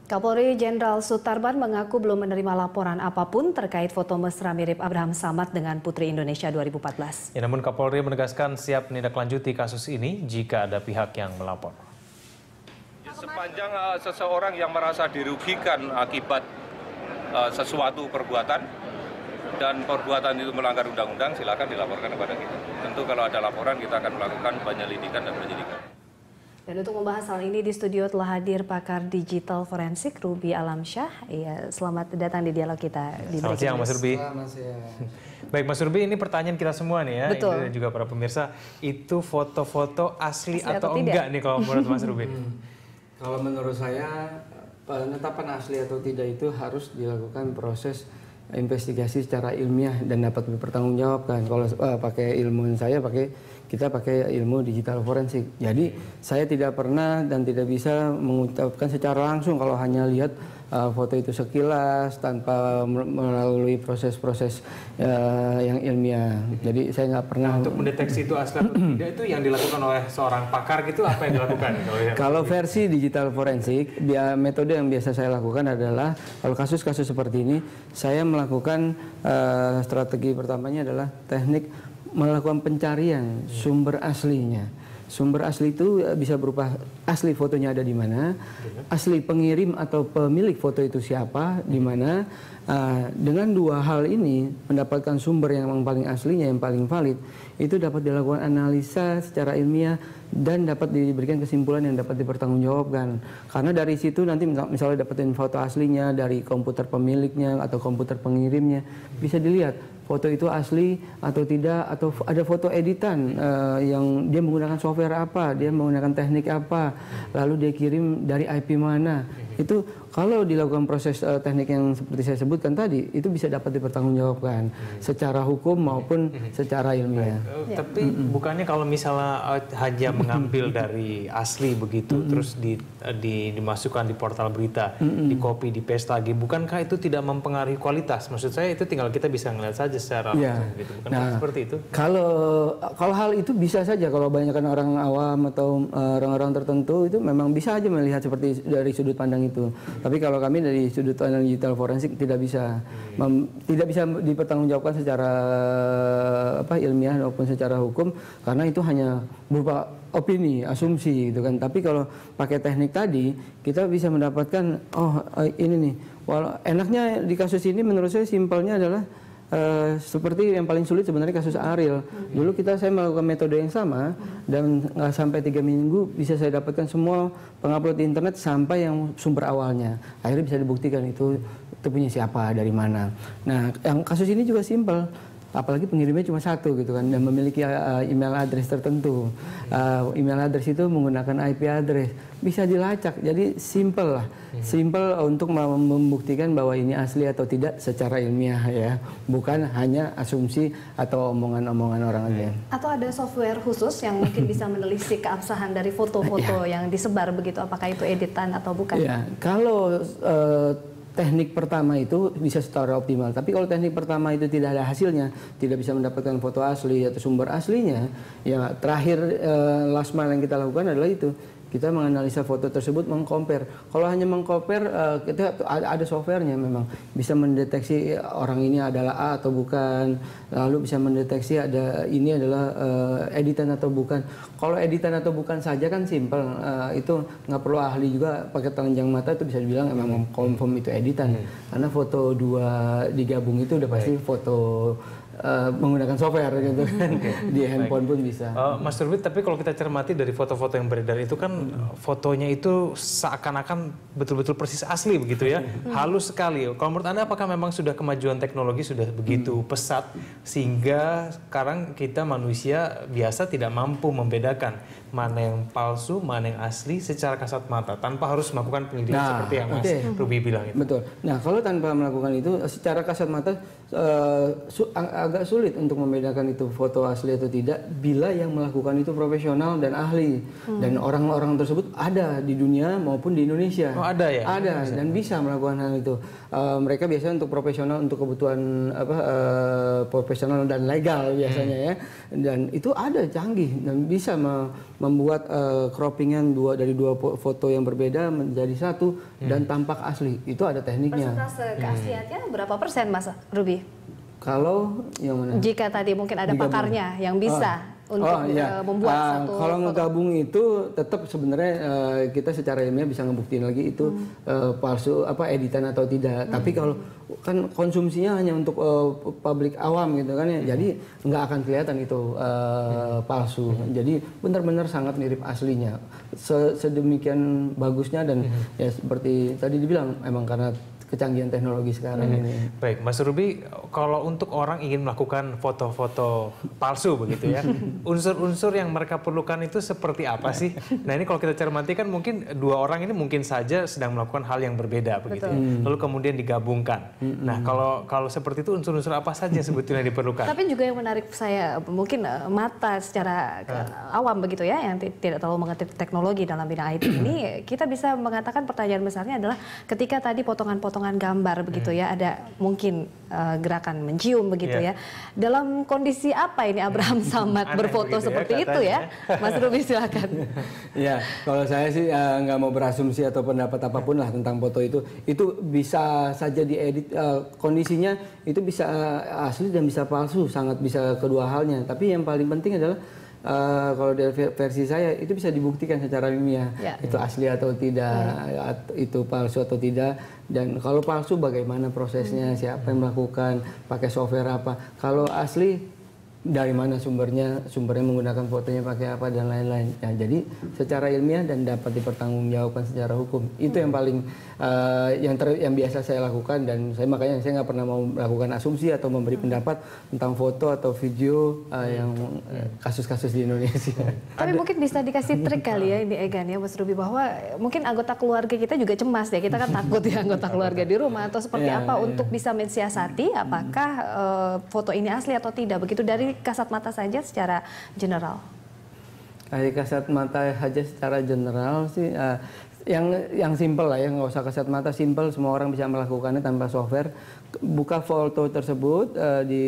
Kapolri Jenderal Sutarman mengaku belum menerima laporan apapun terkait foto mesra mirip Abraham Samad dengan Putri Indonesia 2014. Ya, namun Kapolri menegaskan siap menindaklanjuti kasus ini jika ada pihak yang melapor. Sepanjang seseorang yang merasa dirugikan akibat sesuatu perbuatan dan perbuatan itu melanggar undang-undang, silakan dilaporkan kepada kita. Tentu kalau ada laporan kita akan melakukan penyelidikan dan penyidikan. Dan untuk membahas hal ini di studio telah hadir pakar digital forensik Ruby Alamsyah. Iya, selamat datang di dialog kita di Selamat siang Mas Ruby. Selamat siang. Baik Mas Ruby, ini pertanyaan kita semua nih ya. Betul. Ini dan juga para pemirsa, itu foto-foto asli atau tidak? enggak nih kalau menurut Mas Ruby? Kalau menurut saya, penetapan asli atau tidak itu harus dilakukan proses investigasi secara ilmiah dan dapat dipertanggungjawabkan. Kalau pakai ilmu kita pakai ilmu digital forensik. Jadi saya tidak pernah dan tidak bisa mengucapkan secara langsung kalau hanya lihat foto itu sekilas tanpa melalui proses-proses yang ilmiah. Jadi saya nggak pernah. Untuk mendeteksi itu asli atau tidak itu yang dilakukan oleh seorang pakar gitu, apa yang dilakukan? Kalau versi digital forensik, metode yang biasa saya lakukan adalah kalau kasus-kasus seperti ini, saya melakukan strategi pertamanya adalah teknik melakukan pencarian sumber aslinya. Sumber asli itu bisa berupa asli fotonya ada di mana, asli pengirim atau pemilik foto itu siapa, di mana. Dengan dua hal ini, mendapatkan sumber yang paling aslinya, yang paling valid, itu dapat dilakukan analisa secara ilmiah dan dapat diberikan kesimpulan yang dapat dipertanggungjawabkan. Karena dari situ nanti misalnya dapetin foto aslinya dari komputer pemiliknya atau komputer pengirimnya, bisa dilihat foto itu asli atau tidak, atau ada foto editan yang dia menggunakan software apa, dia menggunakan teknik apa, lalu dia kirim dari IP mana. Itu kalau dilakukan proses teknik yang seperti saya sebutkan tadi, itu bisa dapat dipertanggungjawabkan secara hukum maupun secara ilmiah. Tapi bukannya kalau misalnya hanya mengambil dari asli begitu, terus dimasukkan di portal berita, di copy, di paste lagi, bukankah itu tidak mempengaruhi kualitas? Maksud saya itu tinggal kita bisa ngeliat saja secara langsung gitu, bukankah seperti itu? Kalau hal itu bisa saja, kalau banyakkan orang awam atau orang-orang tertentu itu memang bisa aja melihat seperti dari sudut pandang itu. Tapi kalau kami dari sudut pandang digital forensik tidak bisa dipertanggungjawabkan secara ilmiah maupun secara hukum, karena itu hanya berupa opini, asumsi gitu kan. Tapi kalau pakai teknik tadi, kita bisa mendapatkan ini nih. Walau enaknya di kasus ini menurut saya simpelnya adalah seperti yang paling sulit sebenarnya kasus Ariel. Dulu saya melakukan metode yang sama dan nggak sampai 3 minggu bisa saya dapatkan semua pengupload di internet sampai yang sumber awalnya. Akhirnya bisa dibuktikan itu punya siapa, dari mana. Nah, yang kasus ini juga simpel. Apalagi pengirimnya cuma satu gitu kan, dan memiliki email address tertentu. Email address itu menggunakan IP address, bisa dilacak. Jadi simple lah, simple untuk membuktikan bahwa ini asli atau tidak secara ilmiah ya, bukan hanya asumsi atau omongan-omongan orang aja. Atau ada software khusus yang mungkin bisa menelisik keabsahan dari foto-foto yang disebar begitu, apakah itu editan atau bukan? Ya, kalau teknik pertama itu bisa secara optimal. Tapi kalau teknik pertama itu tidak ada hasilnya, tidak bisa mendapatkan foto asli atau sumber aslinya, ya terakhir last mile yang kita lakukan adalah itu. Kita menganalisa foto tersebut, mengcompare. Kalau hanya mengcompare, kita ada softwarenya memang. Bisa mendeteksi orang ini adalah A atau bukan. Lalu bisa mendeteksi ini adalah editan atau bukan. Kalau editan atau bukan saja kan simple. Itu nggak perlu ahli juga, pakai telanjang mata itu bisa dibilang memang confirm itu editan. Karena foto dua digabung itu udah pasti foto menggunakan software gitu kan. Di handphone pun bisa. Mas Ruby, tapi kalau kita cermati dari foto-foto yang beredar itu kan fotonya itu seakan-akan betul-betul persis asli begitu ya, halus sekali. Kalau menurut Anda apakah memang sudah kemajuan teknologi sudah begitu pesat sehingga sekarang kita manusia biasa tidak mampu membedakan mana yang palsu, mana yang asli secara kasat mata tanpa harus melakukan penyelidikan seperti yang Mas Ruby bilang itu. Betul. Nah, kalau tanpa melakukan itu secara kasat mata agak sulit untuk membedakan itu foto asli atau tidak bila yang melakukan itu profesional dan ahli. Dan orang-orang tersebut ada di dunia maupun di Indonesia. Oh, ada ya? Ada dan bisa melakukan hal itu. Mereka biasanya untuk profesional, untuk kebutuhan profesional dan legal biasanya ya. Dan itu ada, canggih dan bisa membuat croppingan dari dua foto yang berbeda menjadi satu dan tampak asli. Itu ada tekniknya. Persentase keasliannya berapa persen, Mas Ruby? Kalau yang mana? Jika tadi mungkin ada pakarnya yang bisa untuk membuat satu kalau foto. ngegabung itu tetap sebenarnya kita secara ilmiah bisa ngebuktiin lagi itu palsu editan atau tidak. Tapi kalau kan konsumsinya hanya untuk publik awam gitu kan ya. Jadi nggak akan kelihatan itu palsu. Jadi benar-benar sangat mirip aslinya. Sedemikian bagusnya dan ya seperti tadi dibilang emang karena kecanggihan teknologi sekarang ini. Baik, Mas Ruby, kalau untuk orang ingin melakukan foto-foto palsu begitu ya, unsur-unsur yang mereka perlukan itu seperti apa sih? Nah ini kalau kita cermati kan mungkin dua orang ini mungkin saja sedang melakukan hal yang berbeda begitu, lalu kemudian digabungkan. Nah kalau seperti itu unsur-unsur apa saja sebetulnya diperlukan? Tapi juga yang menarik saya mungkin mata secara awam begitu ya, yang tidak terlalu mengerti teknologi dalam bidang IT ini, kita bisa mengatakan pertanyaan besarnya adalah ketika tadi potongan-potongan gambar begitu ya, ada mungkin gerakan mencium begitu ya. Dalam kondisi apa ini Abraham Samad berfoto seperti itu ya? Mas Ruby silakan. Ya, kalau saya sih nggak mau berasumsi atau pendapat apapun lah tentang foto itu. Itu bisa saja diedit, kondisinya itu bisa asli dan bisa palsu, sangat bisa kedua halnya. Tapi yang paling penting adalah kalau dari versi saya itu bisa dibuktikan secara ilmiah itu asli atau tidak, itu palsu atau tidak, dan kalau palsu bagaimana prosesnya, siapa yang melakukan, pakai software apa, kalau asli dari mana sumbernya menggunakan fotonya pakai apa dan lain-lain. Nah, jadi secara ilmiah dan dapat dipertanggungjawabkan secara hukum itu yang paling yang biasa saya lakukan, dan makanya saya nggak pernah mau melakukan asumsi atau memberi pendapat tentang foto atau video yang kasus-kasus di Indonesia. Tapi mungkin bisa dikasih trik kali ya ini Egan ya Mas Ruby, bahwa mungkin anggota keluarga kita juga cemas ya, kita kan takut ya anggota keluarga di rumah atau seperti apa untuk bisa mensiasati apakah foto ini asli atau tidak begitu dari kasat mata saja secara general. Dari kasat mata saja secara general sih yang simpel lah ya, nggak usah kasat mata, simpel, semua orang bisa melakukannya tanpa software. Buka foto tersebut di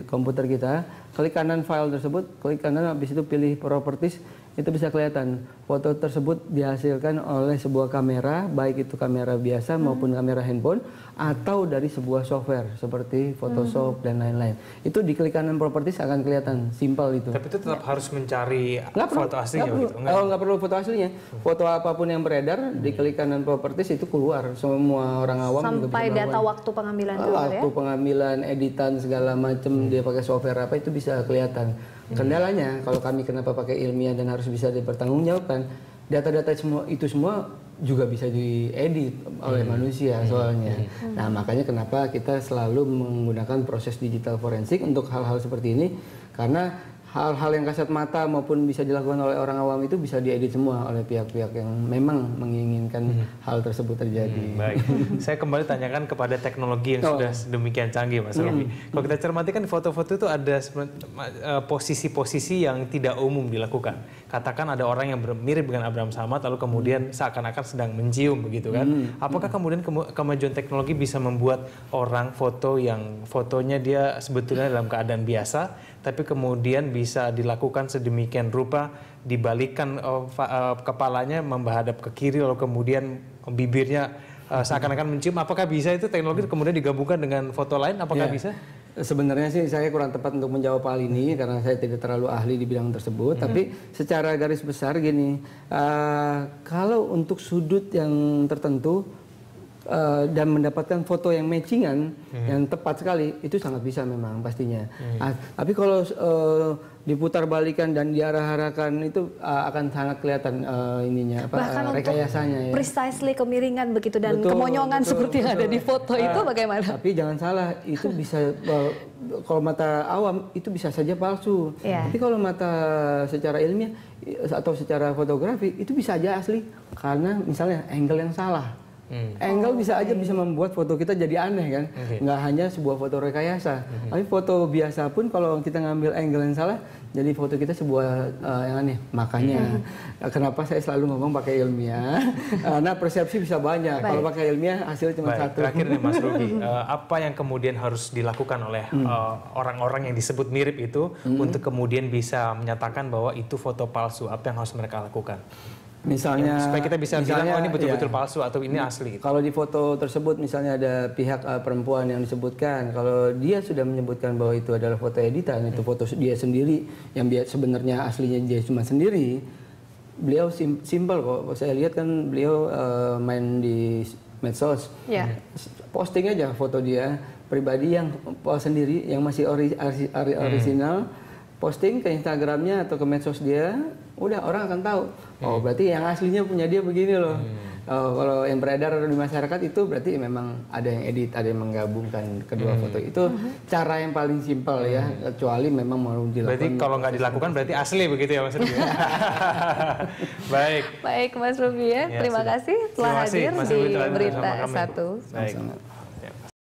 komputer kita, klik kanan file tersebut, klik kanan, habis itu pilih properties, itu bisa kelihatan foto tersebut dihasilkan oleh sebuah kamera, baik itu kamera biasa maupun kamera handphone atau dari sebuah software seperti Photoshop dan lain-lain. Itu di klik kanan properties akan kelihatan, simpel itu. Tapi itu tetap harus mencari foto aslinya gitu? Nggak perlu foto aslinya. Foto apapun yang beredar di klik kanan properties itu keluar, semua orang awam sampai data waktu pengambilan juga ya? Waktu pengambilan, editan segala macam dia pakai software apa itu bisa kelihatan. Kendalanya kalau kami kenapa pakai ilmiah dan harus bisa dipertanggungjawabkan, data-data semua juga bisa diedit oleh manusia soalnya. Nah, makanya kenapa kita selalu menggunakan proses digital forensik untuk hal-hal seperti ini, karena hal-hal yang kasat mata maupun bisa dilakukan oleh orang awam itu bisa diedit semua oleh pihak-pihak yang memang menginginkan hal tersebut terjadi. Baik, saya kembali tanyakan kepada teknologi yang sudah sedemikian canggih, Mas Ruby. Kalau kita cermati kan foto-foto itu ada posisi-posisi yang tidak umum dilakukan. Katakan ada orang yang mirip dengan Abraham Samad, lalu kemudian seakan-akan sedang mencium begitu kan? Apakah kemudian kemajuan teknologi bisa membuat orang foto yang fotonya dia sebetulnya dalam keadaan biasa, tapi kemudian bisa dilakukan sedemikian rupa, dibalikkan kepalanya menghadap ke kiri, lalu kemudian bibirnya seakan-akan mencium. Apakah bisa itu teknologi kemudian digabungkan dengan foto lain? Apakah bisa? Sebenarnya sih saya kurang tepat untuk menjawab hal ini karena saya tidak terlalu ahli di bidang tersebut. Tapi secara garis besar gini, kalau untuk sudut yang tertentu dan mendapatkan foto yang matchingan yang tepat sekali, itu sangat bisa memang pastinya. Tapi kalau diputar balikan dan diarah-arahkan itu akan sangat kelihatan ininya rekayasanya ya. Precisely kemiringan begitu dan kemonjongan seperti yang ada di foto itu bagaimana? Tapi jangan salah, itu bisa kalau mata awam itu bisa saja palsu. Tapi kalau mata secara ilmiah atau secara fotografi itu bisa aja asli karena misalnya angle yang salah. Angle bisa aja bisa membuat foto kita jadi aneh kan, nggak hanya sebuah foto rekayasa, tapi foto biasa pun kalau kita ngambil angle yang salah, jadi foto kita sebuah yang aneh. Makanya kenapa saya selalu ngomong pakai ilmiah, karena persepsi bisa banyak. Kalau pakai ilmiah hasilnya cuma satu. Terakhir nih Mas Ruby, apa yang kemudian harus dilakukan oleh orang-orang yang disebut mirip itu untuk kemudian bisa menyatakan bahwa itu foto palsu? Apa yang harus mereka lakukan? Misalnya, supaya kita bisa bilang oh ini betul-betul palsu atau ini asli. Kalau di foto tersebut misalnya ada pihak perempuan yang disebutkan, kalau dia sudah menyebutkan bahwa itu adalah foto editan, itu foto dia sendiri yang sebenarnya aslinya dia cuma sendiri, beliau simpel kok. Saya lihat kan beliau main di medsos, posting aja foto dia pribadi yang sendiri yang masih original, posting ke Instagramnya atau ke medsos dia, udah orang akan tahu. Oh berarti yang aslinya punya dia begini loh. Kalau yang beredar di masyarakat itu berarti memang ada yang edit, ada yang menggabungkan kedua foto. Itu cara yang paling simpel ya, kecuali memang mau dilakukan. Berarti kalau nggak dilakukan berarti asli begitu ya Mas Ruby? Baik. Baik Mas Ruby ya, terima kasih telah hadir di Berita Satu. Baik.